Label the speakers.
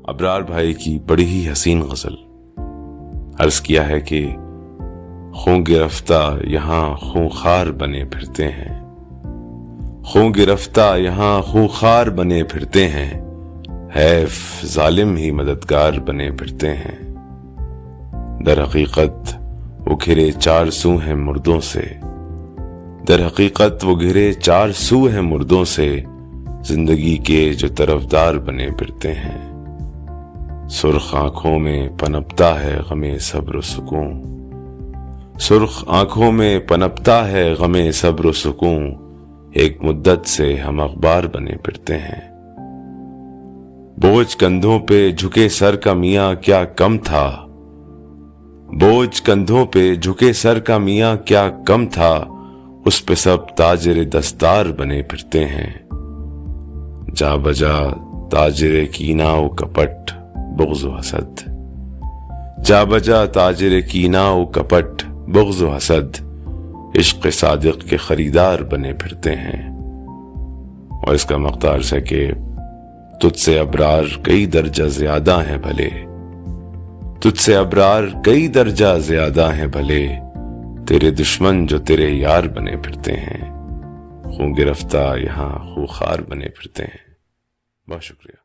Speaker 1: ابرار بھائی کی بڑی ہی حسین غزل عرض کیا ہے کہ خوں گرفتہ یہاں خونخوار بنے پھرتے ہیں، خوں گرفتہ یہاں خونخوار بنے پھرتے ہیں، حیف ظالم ہی مددگار بنے پھرتے ہیں۔ در حقیقت وہ گھرے چار سو ہیں مردوں سے، در حقیقت وہ گھرے چار سو ہیں مردوں سے، زندگی کے جو طرفدار بنے پھرتے ہیں۔ سرخ آنکھوں میں پنپتا ہے غم صبر و سکون، سرخ آنکھوں میں پنپتا ہے غم صبر و سکون، ایک مدت سے ہم اخبار بنے پھرتے ہیں۔ بوجھ کندھوں پہ جھکے سر کا میاں کیا کم تھا، بوجھ کندھوں پہ جھکے سر کا میاں کیا کم تھا، اس پہ سب تاجر دستار بنے پھرتے ہیں۔ جا بجا تاجر کینہ و کپٹ بغض و حسد، جا بجا تاجر کینہ و کپٹ بغض و حسد، عشق صادق کے خریدار بنے پھرتے ہیں۔ اور اس کا مقدار ہے کہ تجھ سے ابرار کئی درجہ زیادہ ہیں بھلے، تجھ سے ابرار کئی درجہ زیادہ ہیں بھلے، تیرے دشمن جو تیرے یار بنے پھرتے ہیں، خوں گرفتہ یہاں خونخوار بنے پھرتے ہیں۔ بہت شکریہ۔